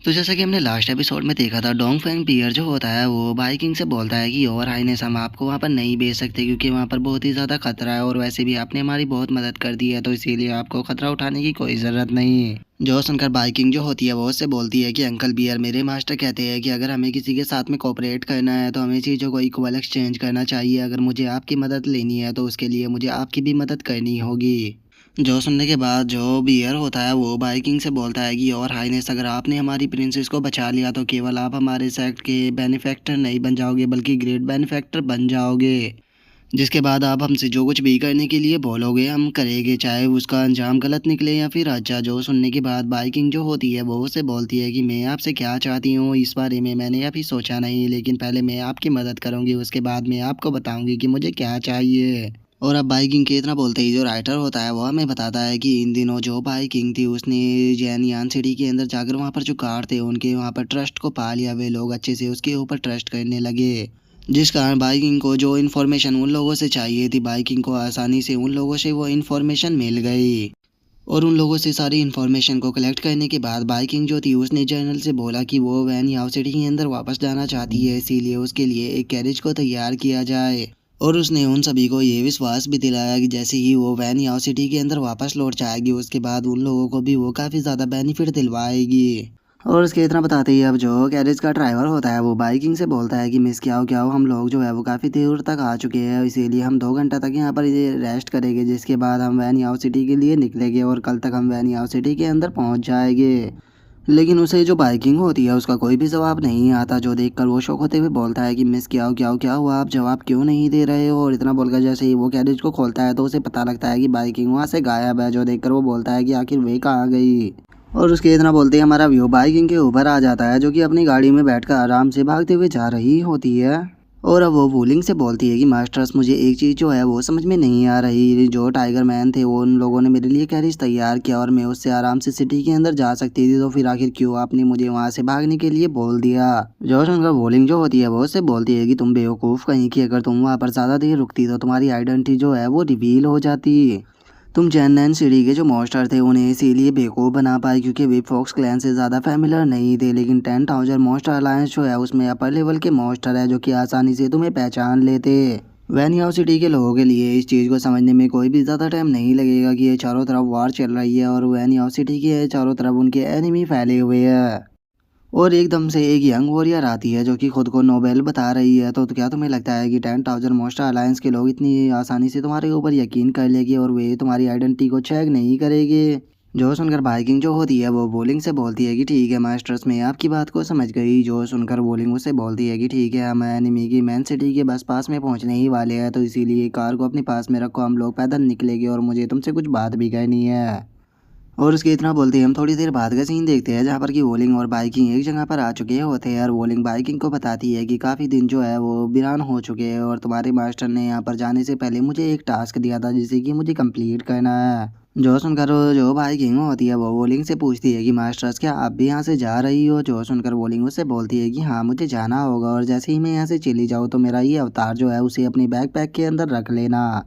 तो जैसा कि हमने लास्ट एपिसोड में देखा था, डोंगफेंग पियर जो होता है वो बाइकिंग से बोलता है कि ओवर हाइनेस हम आपको वहाँ पर नहीं भेज सकते क्योंकि वहाँ पर बहुत ही ज़्यादा खतरा है और वैसे भी आपने हमारी बहुत मदद कर दी है, तो इसीलिए आपको खतरा उठाने की कोई ज़रूरत नहीं है। जो सुनकर बाइकिंग जो होती है वो उससे बोलती है कि अंकल बियर, मेरे मास्टर कहते हैं कि अगर हमें किसी के साथ में कोऑपरेट करना है तो हमें चीज़ों को इक्वल एक्सचेंज करना चाहिए। अगर मुझे आपकी मदद लेनी है तो उसके लिए मुझे आपकी भी मदद करनी होगी। जो सुनने के बाद जो बियर होता है वो बाइकिंग से बोलता है कि और हाईनेस, अगर आपने हमारी प्रिंसेस को बचा लिया तो केवल आप हमारे सेक्ट के बेनिफैक्टर नहीं बन जाओगे बल्कि ग्रेट बेनिफैक्टर बन जाओगे, जिसके बाद आप हमसे जो कुछ भी करने के लिए बोलोगे हम करेंगे, चाहे उसका अंजाम गलत निकले या फिर अच्छा। जो सुनने के बाद बाइकिंग जो होती है वो उससे बोलती है कि मैं आपसे क्या चाहती हूँ इस बारे में मैंने अभी सोचा नहीं, लेकिन पहले मैं आपकी मदद करूँगी, उसके बाद मैं आपको बताऊँगी कि मुझे क्या चाहिए। और अब बाइकिंग के इतना बोलते ही जो राइटर होता है वो हमें बताता है कि इन दिनों जो बाइकिंग थी उसने जैनयान सिटी के अंदर जाकर वहाँ पर जो गार्ड थे उनके वहाँ पर ट्रस्ट को पा लिया। वे लोग अच्छे से उसके ऊपर ट्रस्ट करने लगे, जिस कारण बाइकिंग को जो इन्फॉर्मेशन उन लोगों से चाहिए थी, बाइकिंग को आसानी से उन लोगों से वो इन्फॉर्मेशन मिल गई। और उन लोगों से सारी इन्फॉर्मेशन को कलेक्ट करने के बाद बाइकिंग जो थी उसने जनरल से बोला कि वो वैन याओ सिटी के अंदर वापस जाना चाहती है, इसीलिए उसके लिए एक कैरेज को तैयार किया जाए। और उसने उन सभी को ये विश्वास भी दिलाया कि जैसे ही वो वैन याओ सिटी के अंदर वापस लौट जाएगी उसके बाद उन लोगों को भी वो काफ़ी ज़्यादा बेनिफिट दिलवाएगी। और उसके इतना बताते ही अब जो गैरेज का ड्राइवर होता है वो बाइकिंग से बोलता है कि मिस क्या हो हम लोग जो है वो काफ़ी दूर तक आ चुके हैं, इसीलिए हम 2 घंटा तक यहाँ पर ये रेस्ट करेंगे, जिसके बाद हम वैन याओ सिटी के लिए निकलेंगे और कल तक हम वैन याओ सिटी के अंदर पहुँच जाएंगे। लेकिन उसे जो बाइकिंग होती है उसका कोई भी जवाब नहीं आता, जो देखकर वो शौक होते हुए बोलता है कि मिस क्या हुआ, आप जवाब क्यों नहीं दे रहे हो। और इतना बोलकर जैसे ही वो गैरेज को खोलता है तो उसे पता लगता है कि बाइकिंग वहाँ से गायब है, जो देखकर वो बोलता है कि आखिर वे कहाँ गई। और उसके इतना बोलते ही हमारा व्यू बाइकिंग के ऊपर आ जाता है, जो कि अपनी गाड़ी में बैठकर आराम से भागते हुए जा रही होती है। और अब वो वूलिंग से बोलती है कि मास्टर्स, मुझे एक चीज़ जो है वो समझ में नहीं आ रही, जो टाइगर मैन थे वो उन लोगों ने मेरे लिए कैरेज तैयार किया और मैं उससे आराम से सिटी के अंदर जा सकती थी, तो फिर आखिर क्यों आपने मुझे वहाँ से भागने के लिए बोल दिया। जो सुनकर वूलिंग जो होती है वो उससे बोलती है कि तुम बेवकूफ़ कहीं की, अगर तुम वहाँ पर ज़्यादा देर रुकती तो तुम्हारी आइडेंटिटी जो है वो रिवील हो जाती। तुम चेन्नई सिटी के जो मॉन्स्टर थे उन्हें इसीलिए बेवकूफ़ बना पाए क्योंकि वे फॉक्स क्लैन से ज़्यादा फेमिलियर नहीं थे, लेकिन 10,000 मॉन्स्टर अलायंस जो है उसमें अपर लेवल के मॉन्स्टर है जो कि आसानी से तुम्हें पहचान लेते। वैनियाओ सिटी के लोगों के लिए इस चीज़ को समझने में कोई भी ज़्यादा टाइम नहीं लगेगा कि ये चारों तरफ वार चल रही है और वैनियाओ सिटी के चारों तरफ उनके एनिमी फैले हुए हैं। और एकदम से एक यंग वॉरियर आती है जो कि खुद को नोबेल बता रही है, तो क्या तुम्हें लगता है कि 10,000 मॉन्स्टर अलायंस के लोग इतनी आसानी से तुम्हारे ऊपर यकीन कर लेगी और वे तुम्हारी आइडेंटिटी को चेक नहीं करेंगे। जो सुनकर बाइकिंग जो होती है वो बोलिंग से बोलती है कि ठीक है मास्टर्स, मैं आपकी बात को समझ गई। जो सुनकर बोलिंग उससे बोलती है कि ठीक है, हम एनिमी की मैन सिटी के बस पास में पहुंचने ही वाले हैं, तो इसीलिए कार को अपने पास में रखो, हम लोग पैदल निकलेंगे और मुझे तुमसे कुछ बात भी करनी है। और उसके इतना बोलते ही हम थोड़ी देर बाद का सीन देखते हैं जहाँ पर कि वोलिंग और बाइकिंग एक जगह पर आ चुके होते हैं और वोलिंग बाइकिंग को बताती है कि काफ़ी दिन जो है वो वीरान हो चुके हैं और तुम्हारे मास्टर ने यहाँ पर जाने से पहले मुझे एक टास्क दिया था जिसे कि मुझे कंप्लीट करना है। जो सुनकर जो बाइकिंग होती है वो वोलिंग से पूछती है कि मास्टर्स, क्या आप भी यहाँ से जा रही हो। जो सुनकर वोलिंग उससे बोलती है कि हाँ मुझे जाना होगा और जैसे ही मैं यहाँ से चली जाऊँ तो मेरा ये अवतार जो है उसे अपनी बैकपैक के अंदर रख लेना।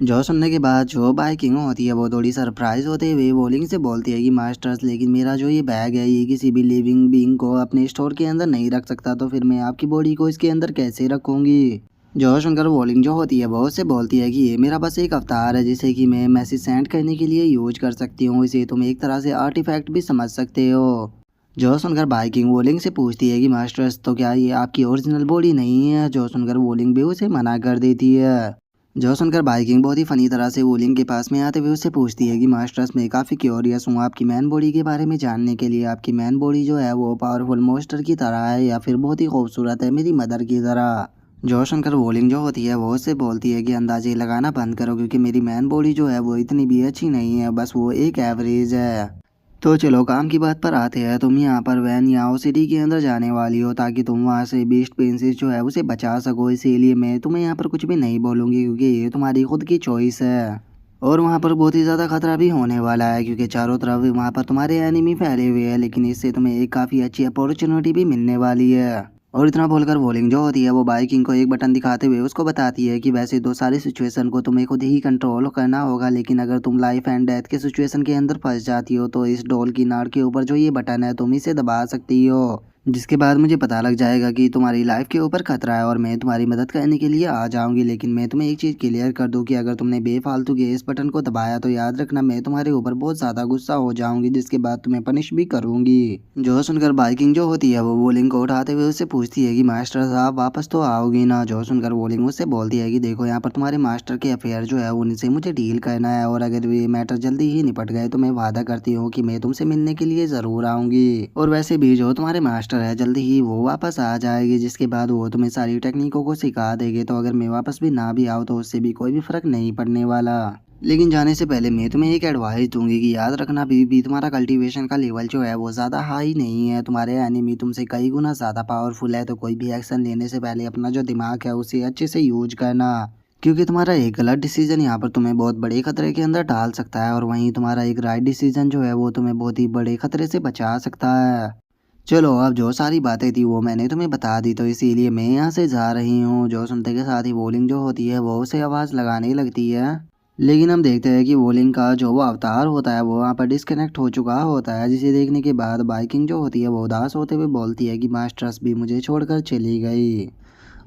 जो सुनने के बाद जो बाइकिंग होती है वो थोड़ी सरप्राइज होते हुए वॉलिंग से बोलती है कि मास्टर्स, लेकिन मेरा जो ये बैग है ये किसी भी लिविंग बीइंग को अपने स्टोर के अंदर नहीं रख सकता, तो फिर मैं आपकी बॉडी को इसके अंदर कैसे रखूँगी। जो सुनकर वॉलिंग जो होती है वो उससे बोलती है कि ये मेरा बस एक अवतार है जिसे कि मैं मैसेज सेंड करने के लिए यूज कर सकती हूँ, इसे तुम एक तरह से आर्टिफैक्ट भी समझ सकते हो। जो सुनकर बाइकिंग वॉलिंग से पूछती है कि मास्टर्स, तो क्या ये आपकी ओरिजिनल बॉडी नहीं है। जो सुनकर वॉलिंग भी उसे मना कर देती है। जो सुनकर बाइकिंग बहुत ही फनी तरह से वोलिंग के पास में आते हुए उससे पूछती है कि मास्टर्स, मैं काफ़ी क्यूरियस हूँ आपकी मैन बॉडी के बारे में जानने के लिए, आपकी मैन बॉडी जो है वो पावरफुल मॉन्स्टर की तरह है या फिर बहुत ही खूबसूरत है मेरी मदर की तरह। जो सुनकर वोलिंग जो होती है वो उससे बोलती है कि अंदाजे लगाना बंद करो क्योंकि मेरी मैन बॉडी जो है वो इतनी भी अच्छी नहीं है, बस वो एक एवरेज है। तो चलो काम की बात पर आते हैं, तुम यहाँ पर वैन याओ सिटी के अंदर जाने वाली हो ताकि तुम वहाँ से बीस्ट प्रिंसेस जो है उसे बचा सको, इसीलिए मैं तुम्हें यहाँ पर कुछ भी नहीं बोलूँगी क्योंकि ये तुम्हारी खुद की चॉइस है। और वहाँ पर बहुत ही ज़्यादा खतरा भी होने वाला है क्योंकि चारों तरफ वहाँ पर तुम्हारे एनिमी फैले हुए हैं, लेकिन इससे तुम्हें एक काफ़ी अच्छी अपॉर्चुनिटी भी मिलने वाली है। और इतना बोलकर वॉलिंग जो होती है वो बाइकिंग को एक बटन दिखाते हुए उसको बताती है कि वैसे तो सारी सिचुएशन को तुम्हें खुद ही कंट्रोल करना होगा, लेकिन अगर तुम लाइफ एंड डेथ के सिचुएशन के अंदर फंस जाती हो तो इस डॉल की नाड़ के ऊपर जो ये बटन है तुम इसे दबा सकती हो, जिसके बाद मुझे पता लग जाएगा कि तुम्हारी लाइफ के ऊपर खतरा है और मैं तुम्हारी मदद करने के लिए आ जाऊंगी। लेकिन मैं तुम्हें एक चीज़ क्लियर कर दूं कि अगर तुमने बेफालतू के इस बटन को दबाया तो याद रखना मैं तुम्हारे ऊपर बहुत ज़्यादा गुस्सा हो जाऊंगी, जिसके बाद तुम्हें पनिश भी करूंगी। जो सुनकर बाइकिंग जो होती है वो वॉलिंग को उठाते हुए उससे पूछती है कि मास्टर साहब वापस तो आओगी ना। जो सुनकर वॉलिंग उससे बोलती है कि देखो यहाँ पर तुम्हारे मास्टर के अफेयर जो है उनसे मुझे डील करना है, और अगर ये मैटर जल्दी ही निपट गए तो मैं वादा करती हूँ कि मैं तुमसे मिलने के लिए ज़रूर आऊँगी। और वैसे भी जो तुम्हारे मास्टर है जल्दी ही वो वापस आ जाएगी, जिसके बाद वो तुम्हें सारी टेक्निकों को सिखा देगी। तो अगर मैं वापस भी ना भी आऊँ तो उससे भी कोई भी फ़र्क नहीं पड़ने वाला। लेकिन जाने से पहले मैं तुम्हें एक एडवाइस दूंगी कि याद रखना अभी भी तुम्हारा कल्टीवेशन का लेवल जो है वो ज़्यादा हाई नहीं है। तुम्हारे एनिमी तुमसे कई गुना ज़्यादा पावरफुल है, तो कोई भी एक्शन लेने से पहले अपना जो दिमाग है उसे अच्छे से यूज करना, क्योंकि तुम्हारा एक गलत डिसीजन यहाँ पर तुम्हें बहुत बड़े खतरे के अंदर डाल सकता है, और वहीं तुम्हारा एक राइट डिसीजन जो है वो तुम्हें बहुत ही बड़े खतरे से बचा सकता है। चलो अब जो सारी बातें थी वो मैंने तुम्हें बता दी, तो इसीलिए मैं यहाँ से जा रही हूँ। जो सुनते के साथ ही वॉलिंग जो होती है वो उसे आवाज़ लगाने लगती है। लेकिन हम देखते हैं कि वॉलिंग का जो वो अवतार होता है वो वहाँ पर डिस्कनेक्ट हो चुका होता है, जिसे देखने के बाद बाइकिंग जो होती है वो उदास होते हुए बोलती है कि मास्टर्स भी मुझे छोड़कर चली गई।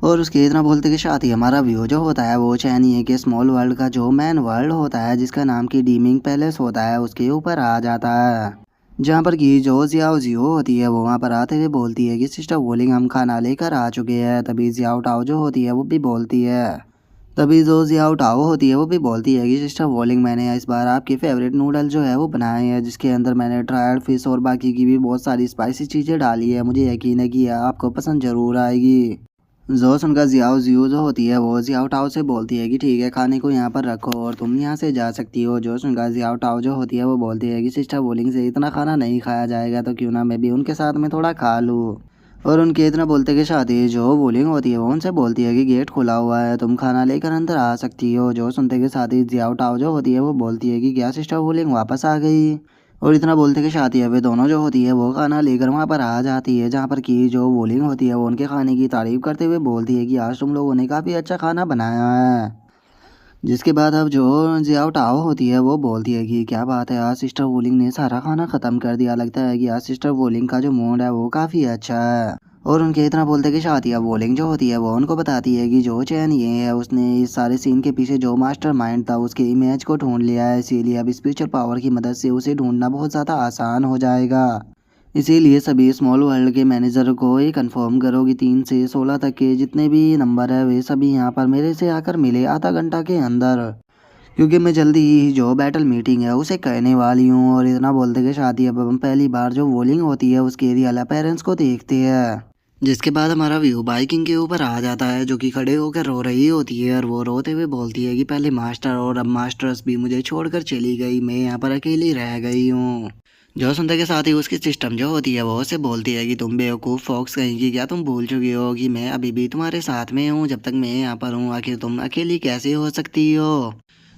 और उसके इतना बोलते के साथ ही हमारा व्यू जो होता है वो चैनिए के स्मॉल वर्ल्ड का जो मैन वर्ल्ड होता है जिसका नाम की डीमिंग पैलेस होता है उसके ऊपर आ जाता है, जहाँ पर कि जो जियाओ जियो होती है वो वहाँ पर आते हुए बोलती है कि सिस्टर वॉलिंग हम खाना लेकर आ चुके हैं। तभी जियाओ टाओ जो होती है वो भी बोलती है तभी जो जियाओ टाओ होती है वो भी बोलती है कि सिस्टर वॉलिंग मैंने इस बार आपके फेवरेट नूडल जो है वो बनाए हैं, जिसके अंदर मैंने ड्राइड फिश और बाकी की भी बहुत सारी स्पाइसी चीज़ें डाली है। मुझे यकीन है कि यह आपको पसंद ज़रूर आएगी। जो सुनकर जियाओ जियो जो होती है वो जियाओ टाओ से बोलती है कि ठीक है खाने को यहाँ पर रखो और तुम यहाँ से जा सकती हो। जो सुनकर जियाओ टाओ जो होती है वो बोलती है कि सिस्टर वॉलिंग से इतना खाना नहीं खाया जाएगा, तो क्यों ना मैं भी उनके साथ में थोड़ा खा लूँ। और उनके इतना बोलते के साथ ही जो वॉलिंग होती है वो उनसे बोलती है कि गेट खुला हुआ है, तुम खाना लेकर अंदर आ सकती हो। जो सुनते के साथ ही जियाओ टाओ जो होती है वो बोलती है कि क्या सिस्टर वॉलिंग वापस आ गई। और इतना बोलते के साथ ही वे दोनों जो होती है वो खाना लेकर वहाँ पर आ जाती है, जहाँ पर कि जो वॉलिंग होती है वो उनके खाने की तारीफ करते हुए बोलती है कि आज तुम लोगों ने काफ़ी अच्छा खाना बनाया है। जिसके बाद अब जो जियाओ टाओ होती है वो बोलती है कि क्या बात है, आज सिस्टर वॉलिंग ने सारा खाना ख़त्म कर दिया। लगता है कि आज सिस्टर वॉलिंग का जो मूड है वो काफ़ी अच्छा है। और उनके इतना बोलते कि साथ ही अब वॉलिंग जो होती है वो उनको बताती है कि जो चैन ये है उसने इस सारे सीन के पीछे जो मास्टर माइंड था उसके इमेज को ढूंढ लिया है, इसीलिए अब स्पिरिचुअल पावर की मदद से उसे ढूंढना बहुत ज़्यादा आसान हो जाएगा। इसीलिए सभी स्मॉल वर्ल्ड के मैनेजर को ये कंफर्म करो कि 3 से 16 तक के जितने भी नंबर है वे सभी यहाँ पर मेरे से आकर मिले आधा घंटा के अंदर, क्योंकि मैं जल्दी ही जो बैटल मीटिंग है उसे करने वाली हूँ। और इतना बोलते के साथ ही अब हम पहली बार जो वॉलिंग होती है उसके रियल अपीयरेंस को देखते हैं, जिसके बाद हमारा व्यू बाइकिंग के ऊपर आ जाता है जो कि खड़े होकर रो रही होती है, और वो रोते हुए बोलती है कि पहले मास्टर और अब मास्टर्स भी मुझे छोड़कर चली गई, मैं यहाँ पर अकेली रह गई हूँ। जो सुनते के साथ ही उसकी सिस्टम जो होती है वो उससे बोलती है कि तुम बेवकूफ़ फॉक्स कहेंगी, क्या तुम भूल चुकी हो कि मैं अभी भी तुम्हारे साथ में हूँ जब तक मैं यहाँ पर हूँ, आखिर तुम अकेली कैसे हो सकती हो।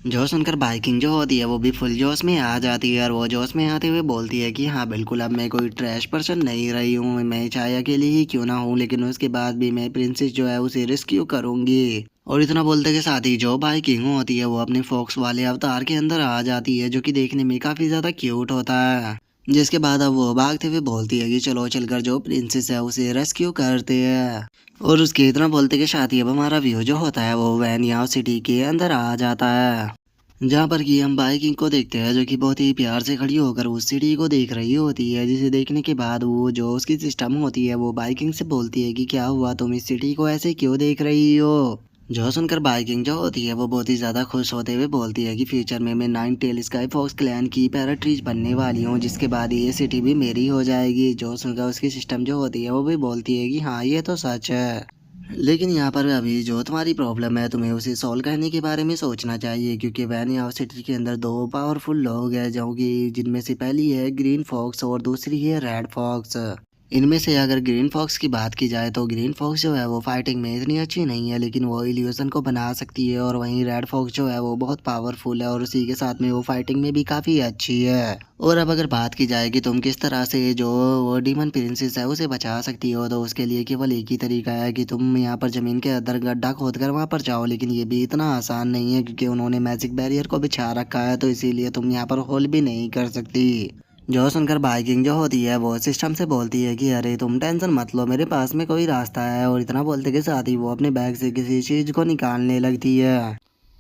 जो सुनकर बाइकिंग जो होती है वो भी फुल जोश में आ जाती है, और वो जोश में आते हुए बोलती है कि हाँ बिल्कुल अब मैं कोई ट्रैश पर्सन नहीं रही हूँ, मैं चाहे अकेली ही क्यों ना हूँ लेकिन उसके बाद भी मैं प्रिंसेस जो है उसे रेस्क्यू करूँगी। और इतना बोलते के साथ ही जो बाइकिंग होती है वो अपने फॉक्स वाले अवतार के अंदर आ जाती है, जो कि देखने में काफ़ी ज़्यादा क्यूट होता है। जिसके बाद अब वो भागते हुए बोलती है कि चलो चलकर जो प्रिंसेस है उसे रेस्क्यू करते हैं। और उसके इतना बोलते के साथ ही अब हमारा व्यू जो होता है वो वैनयाओ सिटी के अंदर आ जाता है, जहाँ पर कि हम बाइकिंग को देखते हैं जो कि बहुत ही प्यार से खड़ी होकर उस सिटी को देख रही होती है, जिसे देखने के बाद वो जो उसकी सिस्टम होती है वो बाइकिंग से बोलती है कि क्या हुआ, तुम इस सिटी को ऐसे क्यों देख रही हो। जो सुनकर बाइकिंग जो होती है वो बहुत ही ज़्यादा खुश होते हुए बोलती है कि फ्यूचर में मैं 9 टेल स्काई फॉक्स क्लैन की पैराट्रीज बनने वाली हूँ, जिसके बाद ये सिटी भी मेरी हो जाएगी। जो सुनकर उसकी सिस्टम जो होती है वो भी बोलती है कि हाँ ये तो सच है, लेकिन यहाँ पर अभी जो तुम्हारी प्रॉब्लम है तुम्हें उसे सॉल्व करने के बारे में सोचना चाहिए, क्योंकि वैन सिटी के अंदर दो पावरफुल लोग हैं जो कि जिनमें से पहली है ग्रीन फॉक्स और दूसरी है रेड फॉक्स। इनमें से अगर ग्रीन फॉक्स की बात की जाए तो ग्रीन फॉक्स जो है वो फाइटिंग में इतनी अच्छी नहीं है, लेकिन वो इल्यूजन को बना सकती है। और वहीं रेड फॉक्स जो है वो बहुत पावरफुल है और उसी के साथ में वो फाइटिंग में भी काफ़ी अच्छी है। और अब अगर बात की जाए कि तुम किस तरह से जो वो डीमन प्रिंसेस है उसे बचा सकती हो, तो उसके लिए केवल एक ही तरीका है कि तुम यहाँ पर ज़मीन के अंदर गड्ढा खोद कर वहाँ पर जाओ। लेकिन ये भी इतना आसान नहीं है क्योंकि उन्होंने मैजिक बैरियर को बिछा रखा है, तो इसीलिए तुम यहाँ पर होल भी नहीं कर सकती। जो सुनकर बाइकिंग जो होती है वो सिस्टम से बोलती है कि अरे तुम टेंशन मत लो, मेरे पास में कोई रास्ता है। और इतना बोलते के साथ ही वो अपने बैग से किसी चीज़ को निकालने लगती है।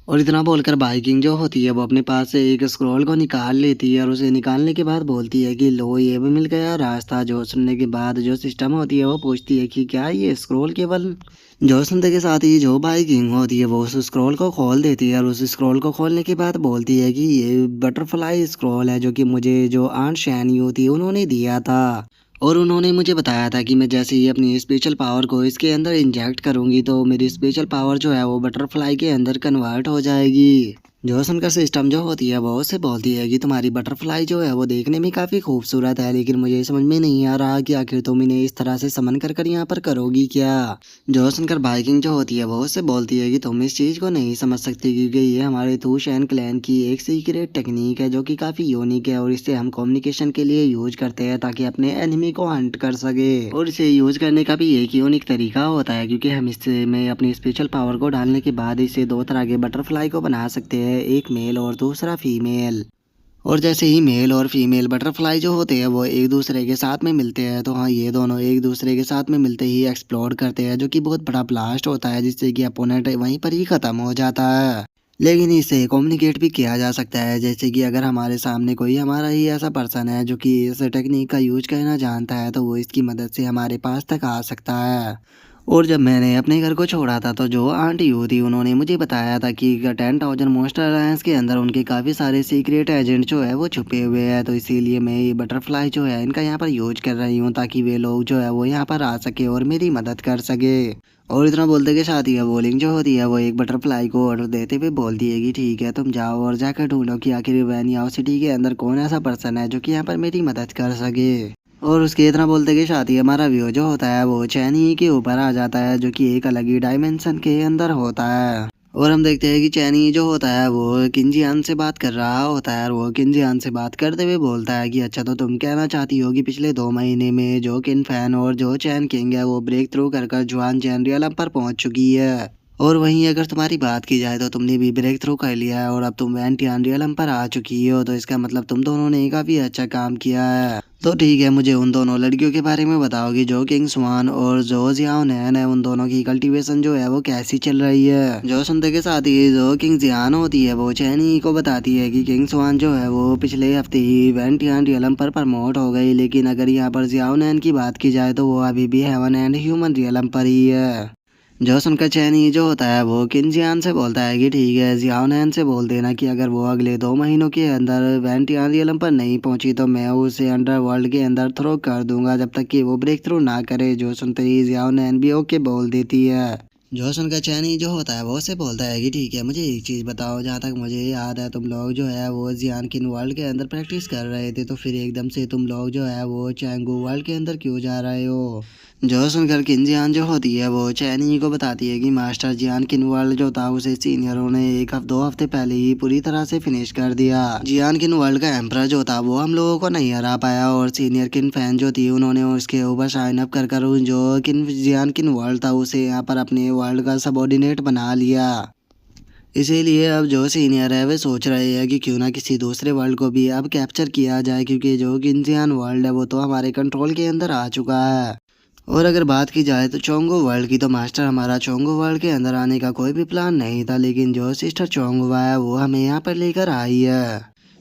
और इतना बोलकर बाइकिंग जो होती है वो अपने पास से एक स्क्रॉल को निकाल लेती है और उसे निकालने के बाद बोलती है कि लो ये भी मिल गया रास्ता। जो सुनने के बाद जो सिस्टम होती है वो पूछती है कि क्या ये स्क्रॉल केवल। जो सुनते के साथ ही जो बाइकिंग होती है वो उस स्क्रॉल को खोल देती है और उस स्क्रॉल को खोलने के बाद बोलती है कि ये बटरफ्लाई स्क्रॉल है जो कि मुझे जो आंट शैनी होती है उन्होंने दिया था। और उन्होंने मुझे बताया था कि मैं जैसे ही अपनी स्पेशल पावर को इसके अंदर इंजेक्ट करूंगी तो मेरी स्पेशल पावर जो है वो बटरफ्लाई के अंदर कन्वर्ट हो जाएगी। जो सुनकर सिस्टम जो होती है वो उससे बोलती है कि तुम्हारी बटरफ्लाई जो है वो देखने में काफ़ी खूबसूरत है, लेकिन मुझे समझ में नहीं आ रहा कि आखिर तुम इन्हें इस तरह से समन कर कर यहाँ पर करोगी क्या। जो सुनकर बाइकिंग जो होती है वो उससे बोलती है कि तुम इस चीज़ को नहीं समझ सकती क्योंकि ये हमारे थूशैन क्लैन की एक सीक्रेट टेक्निक है जो कि काफ़ी यूनिक है और इसे हम कम्युनिकेशन के लिए यूज करते हैं ताकि अपने एनिमी को हंट कर सके। और इसे यूज करने का भी एक यूनिक तरीका होता है क्योंकि हम इससे में अपनी स्पेशल पावर को डालने के बाद इसे दो तरह के बटरफ्लाई को बना सकते हैं, एक मेल और दूसरा फीमेल। और जैसे ही मेल और फीमेल बटरफ्लाई जो होते हैं वो एक दूसरे के साथ में मिलते हैं तो हाँ ये दोनों एक दूसरे के साथ में मिलते ही एक्सप्लोड करते हैं जो कि बहुत बड़ा ब्लास्ट होता है जिससे कि अपोनेंट वहीं पर ही ख़त्म हो जाता है। लेकिन इसे कम्युनिकेट भी किया जा सकता है, जैसे कि अगर हमारे सामने कोई हमारा ही ऐसा पर्सन है जो कि इस टेक्निक का यूज करना जानता है तो वो इसकी मदद से हमारे पास तक आ सकता है। और जब मैंने अपने घर को छोड़ा था तो जो आंटी यू थी उन्होंने मुझे बताया था कि 10,000 मोस्टर अलायंस के अंदर उनके काफ़ी सारे सीक्रेट एजेंट जो है वो छुपे हुए हैं, तो इसीलिए मैं ये बटरफ्लाई जो है इनका यहाँ पर यूज कर रही हूँ ताकि वे लोग जो है वो यहाँ पर आ सके और मेरी मदद कर सके। और इतना बोलते के साथ ही बॉलिंग जो होती है वो एक बटरफ्लाई को ऑर्डर देते हुए बोलती है कि ठीक है तुम जाओ और जाकर ढूंढो कि आखिर वैनियाओ सिटी के अंदर कौन ऐसा पर्सन है जो कि यहाँ पर मेरी मदद कर सके। और उसके इतना बोलते के साथ ही हमारा व्यू जो होता है वो चैनी के ऊपर आ जाता है जो कि एक अलग ही डायमेंशन के अंदर होता है। और हम देखते हैं कि चैनी जो होता है वो किंजियान से बात कर रहा होता है और वो किंजियान से बात करते हुए बोलता है कि अच्छा तो तुम कहना चाहती हो कि पिछले 2 महीने में जो किन फैन और जो चैन किंग है वो ब्रेक थ्रू कर कर जुआन चैन रियलम पर पहुंच चुकी है। और वहीं अगर तुम्हारी बात की जाए तो तुमने भी ब्रेक थ्रू कर लिया है और अब तुम वैंटियान रियलम पर आ चुकी हो, तो इसका मतलब तुम दोनों ने काफ़ी अच्छा काम किया है। तो ठीक है, मुझे उन दोनों लड़कियों के बारे में बताओगे जो किंग स्वान और जो जियाओ नैन है, उन दोनों की कल्टीवेशन जो है वो कैसी चल रही है। जो सुनते के साथ ही जो किंग जियान होती है वो चैनी को बताती है कि किंग स्वान जो है वो पिछले हफ्ते ही वैंटियान रियलम पर प्रमोट हो गई, लेकिन अगर यहाँ पर जियाओ नैन की बात की जाए तो वो अभी भी हेवन एंड ह्यूमन रियलम पर ही है। जो सुनकर चैनी जो होता है वो किंजियान से बोलता है कि ठीक है, जियाओनैन से बोल देना कि अगर वो अगले 2 महीनों के अंदर वैंटियान रियलम पर नहीं पहुंची तो मैं उसे अंडर वर्ल्ड के अंदर थ्रो कर दूंगा जब तक कि वो ब्रेक थ्रू ना करे। जो सुनते ही जियाओनैन भी ओके बोल देती है। जो सुनकर चैनी जो होता है वो उससे बोलता है कि ठीक है, मुझे एक चीज़ बताओ, जहाँ तक मुझे याद है तुम लोग जो है वो जियान किन वर्ल्ड के अंदर प्रैक्टिस कर रहे थे, तो फिर एकदम से तुम लोग जो है वो चैंगू वर्ल्ड के अंदर क्यों जा रहे हो। जो सुनकर किंजियान जो होती है वो चैनी को बताती है कि मास्टर जियान किनवर्ल्ड जो था उसे सीनियरों ने 2 हफ्ते पहले ही पूरी तरह से फिनिश कर दिया। जियान किनवर्ल्ड का एम्परर जो था वो हम लोगों को नहीं हरा पाया और सीनियर किन फैन जो थी उन्होंने उसके ऊपर साइन अप कर कर जो किन जियान किनवर्ल्ड था उसे यहाँ पर अपने वर्ल्ड का सबऑर्डिनेट बना लिया। इसीलिए अब जो सीनियर है वे सोच रहे हैं कि क्यों ना किसी दूसरे वर्ल्ड को भी अब कैप्चर किया जाए क्योंकि जो किंजियान वर्ल्ड है वो तो हमारे कंट्रोल के अंदर आ चुका है। और अगर बात की जाए तो चोंगो वर्ल्ड की, तो मास्टर हमारा चोंगो वर्ल्ड के अंदर आने का कोई भी प्लान नहीं था, लेकिन जो सिस्टर चोंगवा है वो हमें यहाँ पर लेकर आई है।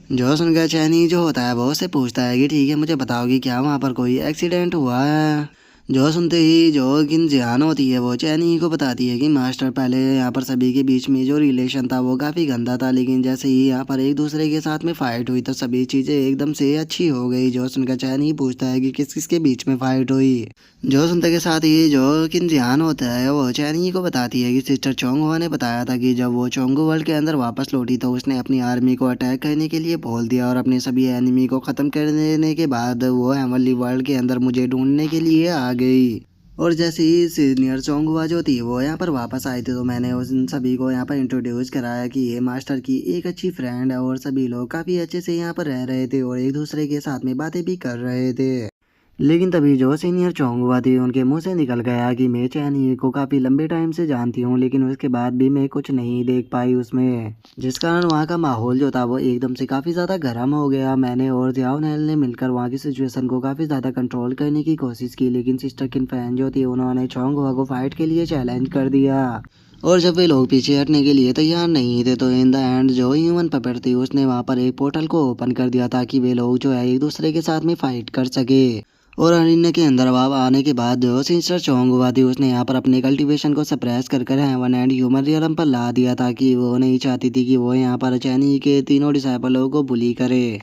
जो सुनकर चैनी जो होता है वो उससे पूछता है कि ठीक है, मुझे बताओ कि क्या वहाँ पर कोई एक्सीडेंट हुआ है। जो सुनते ही जो किन जिहान होती है वो चैनी को बताती है कि मास्टर पहले यहाँ पर सभी के बीच में जो रिलेशन था वो काफ़ी गंदा था, लेकिन जैसे ही यहाँ पर एक दूसरे के साथ में फाइट हुई तो सभी चीज़ें एकदम से अच्छी हो गई। जो सुनकर चैनी पूछता है कि किस किस के बीच में फाइट हुई। जो सुनते के साथ ही जो किन जिहान होता है वो चैनी को बताती है कि सिस्टर चोंगहुआ ने बताया था कि जब वो चोंगू वर्ल्ड के अंदर वापस लौटी तो उसने अपनी आर्मी को अटैक करने के लिए बोल दिया और अपने सभी एनिमी को ख़त्म कर देने के बाद वो हेवनली वर्ल्ड के अंदर मुझे ढूंढने के लिए आ गई। और जैसे ही सीनियर चोंगहुआ जो थी वो यहाँ पर वापस आई थी तो मैंने उन सभी को यहाँ पर इंट्रोड्यूस कराया कि ये मास्टर की एक अच्छी फ्रेंड है और सभी लोग काफ़ी अच्छे से यहाँ पर रह रहे थे और एक दूसरे के साथ में बातें भी कर रहे थे। लेकिन तभी जो सीनियर चोंगहुआ थी उनके मुंह से निकल गया कि मैं चैनी को काफ़ी लंबे टाइम से जानती हूँ, लेकिन उसके बाद भी मैं कुछ नहीं देख पाई उसमें, जिस कारण वहाँ का माहौल जो था वो एकदम से काफ़ी ज़्यादा गर्म हो गया। मैंने और जियाओ नेल ने मिलकर वहाँ की सिचुएशन को काफ़ी ज़्यादा कंट्रोल करने की कोशिश की, लेकिन सिस्टर किन फैन जो थी उन्होंने चोंगहुआ को फाइट के लिए चैलेंज कर दिया। और जब वे लोग पीछे हटने के लिए तैयार नहीं थे तो इन द एंड जो ह्यूमन पपेट थी उसने वहाँ पर एक पोर्टल को ओपन कर दिया ताकि वे लोग जो है एक दूसरे के साथ में फाइट कर सके। और अरण्य के अंदर अब आने के बाद जो सिस्टर चोंगहुआ थी उसने यहाँ पर अपने कल्टीवेशन को सप्रेस कर हेवन एंड ह्यूमन रियलम पर ला दिया ताकि वो नहीं चाहती थी कि वो यहाँ पर चैनी के तीनों डिसाइपलों को बुली करे।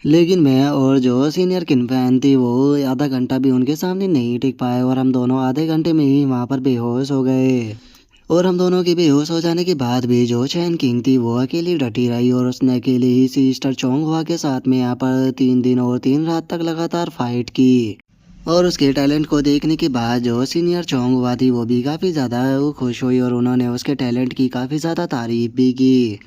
लेकिन मैं और जो सीनियर किनफैन थी वो आधा घंटा भी उनके सामने नहीं टिक पाए और हम दोनों आधे घंटे में ही वहाँ पर बेहोश हो गए। और हम दोनों के बेहोश हो जाने के बाद भी जो चैन किंग थी वो अकेली डटी रही और उसने अकेले ही सिस्टर चोंगहुआ के साथ में यहाँ पर 3 दिन और 3 रात तक लगातार फाइट की। और उसके टैलेंट को देखने के बाद जो सीनियर चोंगहुआ थी वो भी काफ़ी ज़्यादा खुश हुई और उन्होंने उसके टैलेंट की काफ़ी ज़्यादा तारीफ भी की।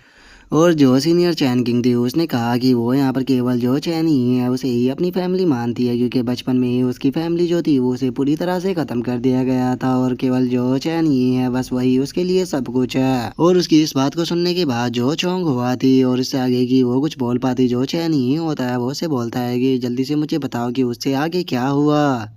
और जो सीनियर चैन किंग थी उसने कहा कि वो यहाँ पर केवल जो चैन ही है उसे ही अपनी फैमिली मानती है, क्योंकि बचपन में ही उसकी फैमिली जो थी वो उसे पूरी तरह से ख़त्म कर दिया गया था और केवल जो चैन ही है बस वही उसके लिए सब कुछ है। और उसकी इस बात को सुनने के बाद जो चोंग हुआ थी और इससे आगे की वो कुछ बोल पाती जो चैन ही होता है वो उसे बोलता है कि जल्दी से मुझे बताओ कि उससे आगे क्या हुआ।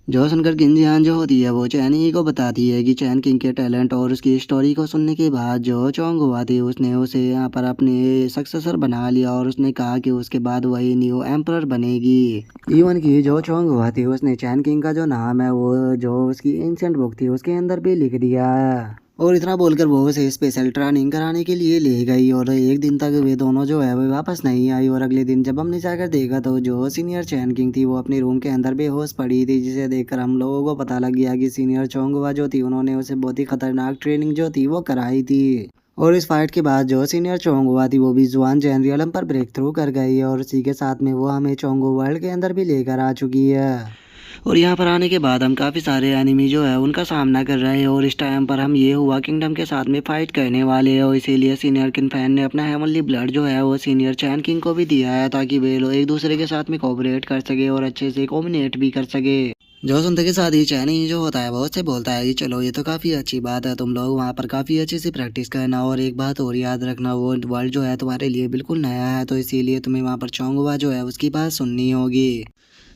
जो सुनकर किंजियान जो होती है वो चैन ही को बताती है कि चैन किंग के टैलेंट और उसकी स्टोरी को सुनने के बाद जो चोंग हुआ थी उसने उसे यहाँ पर अपने सक्सेसर बना लिया और उसने कहा कि उसके बाद वही न्यू एम्परर बनेगी। इवन की जो चोंग हुआ थी उसने चैन किंग का जो नाम है वो जो उसकी एंशिएंट बुक थी उसके अंदर भी लिख दिया है। और इतना बोलकर वो उसे स्पेशल ट्रेनिंग कराने के लिए ले गई और एक दिन तक वे दोनों जो है वो वापस नहीं आई। और अगले दिन जब हमने जाकर देखा तो जो सीनियर चैन किंग थी वो अपने रूम के अंदर बेहोश पड़ी थी, जिसे देखकर हम लोगों को पता लग गया कि सीनियर चोंगवा जो थी उन्होंने उसे बहुत ही खतरनाक ट्रेनिंग जो थी वो कराई थी। और इस फाइट के बाद जो सीनियर चोंगवा थी वो भी जुआन जैन रियलम पर ब्रेक थ्रू कर गई है और इसी के साथ में वो हमें चोंगो वर्ल्ड के अंदर भी लेकर आ चुकी है। और यहाँ पर आने के बाद हम काफ़ी सारे एनिमी जो है उनका सामना कर रहे हैं और इस टाइम पर हम ये हुआ किंगडम के साथ में फाइट करने वाले हैं और इसीलिए सीनियर किंग फैन ने अपना हेवनली ब्लड जो है वो सीनियर चैन किंग को भी दिया है ताकि वे लोग एक दूसरे के साथ में कोऑपरेट कर सके और अच्छे से कॉम्बिनेट भी कर सके। जो सुनते के साथ ही चैनी जो होता है बहुत से बोलता है कि चलो ये तो काफ़ी अच्छी बात है, तुम लोग वहाँ पर काफ़ी अच्छे से प्रैक्टिस करना और एक बात और याद रखना वो वर्ल्ड जो है तुम्हारे लिए बिल्कुल नया है, तो इसीलिए तुम्हें वहाँ पर चोंगवा जो है उसकी बात सुननी होगी।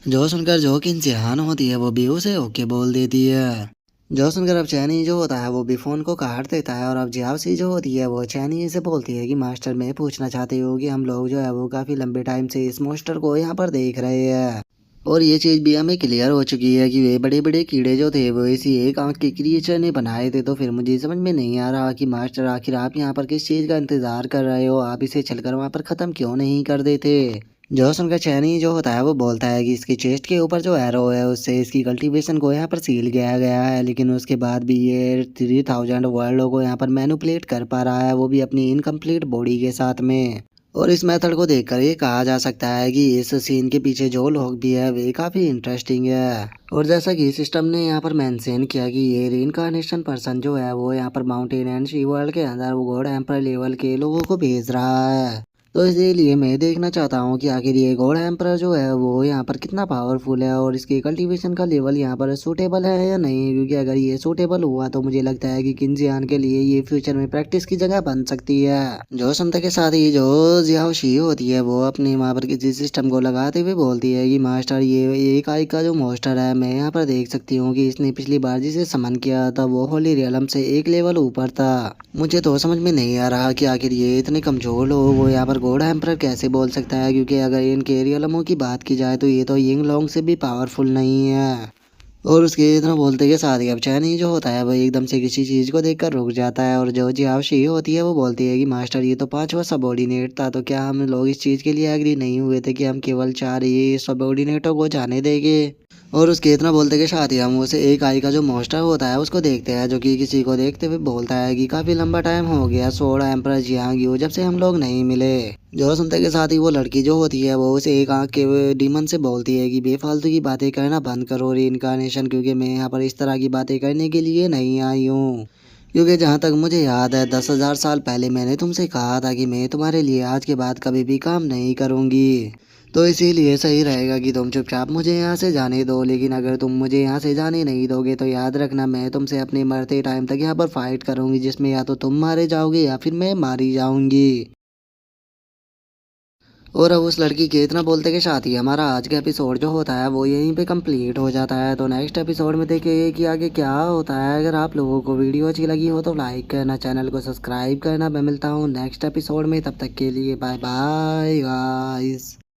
जो सुनकर जो कि इंतहान होती है वो भी उसे ओके बोल देती है। जो सुनकर अब चैनी जो होता है वो भी फ़ोन को काट देता है और अब जियावसी जो होती है वो चैनी से बोलती है कि मास्टर मैं पूछना चाहती हूँ कि हम लोग जो है वो काफ़ी लंबे टाइम से इस मोस्टर को यहाँ पर देख रहे हैं और ये चीज़ भी हमें क्लियर हो चुकी है कि वे बड़े बड़े कीड़े जो थे वो इसी एक आंख के क्रिएचर ने बनाए थे। तो फिर मुझे समझ में नहीं आ रहा कि मास्टर आखिर आप यहाँ पर किस चीज़ का इंतज़ार कर रहे हो, आप इसे चलकर वहाँ पर ख़त्म क्यों नहीं कर देते। जो सुनकर चैनी जो होता है वो बोलता है कि इसके चेस्ट के ऊपर जो एरो है उससे इसकी कल्टीवेशन को यहाँ पर सील किया गया है, लेकिन उसके बाद भी ये 3000 वर्ल्डों को यहाँ पर मैनिपुलेट कर पा रहा है, वो भी अपनी इनकम्प्लीट बॉडी के साथ में। और इस मेथड को देखकर ये कहा जा सकता है कि इस सीन के पीछे जो लोग भी है वे काफ़ी इंटरेस्टिंग है। और जैसा कि सिस्टम ने यहाँ पर मेंशन किया कि ये रीइंकार्नेशन पर्सन जो है वो यहाँ पर माउंटेन एंड सी वर्ल्ड के अंदर वो गॉड एम्पर लेवल के लोगों को भेज रहा है, तो इसीलिए मैं देखना चाहता हूँ कि आखिर ये गॉड एम्पर जो है वो यहाँ पर कितना पावरफुल है और इसके कल्टीवेशन का लेवल यहाँ पर सूटेबल है या नहीं, क्योंकि अगर ये सूटेबल हुआ तो मुझे लगता है कि किंजियान के लिए ये फ्यूचर में प्रैक्टिस की जगह बन सकती है। जो सुनता के साथ ही जो जियाओशी होती है वो अपने वहाँ पर किसी सिस्टम को लगाते हुए बोलती है कि मास्टर ये एक आई का जो मोस्टर है मैं यहाँ पर देख सकती हूँ कि इसने पिछली बार जिसे समन किया था वो होली रियलम से एक लेवल ऊपर था। मुझे तो समझ में नहीं आ रहा कि आखिर ये इतने कमजोर लोग वो यहाँ पर गॉड एम्परर कैसे बोल सकता है, क्योंकि अगर इनके रियलमों की बात की जाए तो ये तो यिंग लॉन्ग से भी पावरफुल नहीं है। और उसके इतना बोलते के साथ ही अब चैनी जो होता है वो एकदम से किसी चीज़ को देखकर रुक जाता है और जो जियाशी होती है वो बोलती है कि मास्टर ये तो पांचवा सबऑर्डिनेट था, तो क्या हम लोग इस चीज़ के लिए एग्री नहीं हुए थे कि हम केवल चार ये सबऑर्डिनेटों को जाने देंगे। और उसके इतना बोलते के साथ ही हम उसे एक आई का जो मास्टर होता है उसको देखते हैं, जो कि किसी को देखते हुए बोलता है कि काफ़ी लंबा टाइम हो गया 16 एम्परर जियांग यू जब से हम लोग नहीं मिले। जो सुनते के साथ ही वो लड़की जो होती है वो उसे एक आंख के डीमन से बोलती है कि बेफालतू की बातें करना बंद करो री-इनकार्नेशन, क्योंकि मैं यहाँ पर इस तरह की बातें करने के लिए नहीं आई हूँ। क्योंकि जहाँ तक मुझे याद है 10,000 साल पहले मैंने तुमसे कहा था कि मैं तुम्हारे लिए आज के बाद कभी भी काम नहीं करूँगी। तो इसीलिए सही रहेगा कि तुम चुपचाप मुझे यहाँ से जाने दो, लेकिन अगर तुम मुझे यहाँ से जाने नहीं दोगे तो याद रखना मैं तुमसे अपने मरते टाइम तक यहाँ पर फाइट करूँगी, जिसमें या तो तुम मारे जाओगे या फिर मैं मारी जाऊँगी। और अब उस लड़की के इतना बोलते के साथ ही हमारा आज का एपिसोड जो होता है वो यहीं पे कंप्लीट हो जाता है। तो नेक्स्ट एपिसोड में देखेंगे कि आगे क्या होता है। अगर आप लोगों को वीडियो अच्छी लगी हो तो लाइक करना, चैनल को सब्सक्राइब करना। मैं मिलता हूँ नेक्स्ट एपिसोड में, तब तक के लिए बाय बाय गाइस।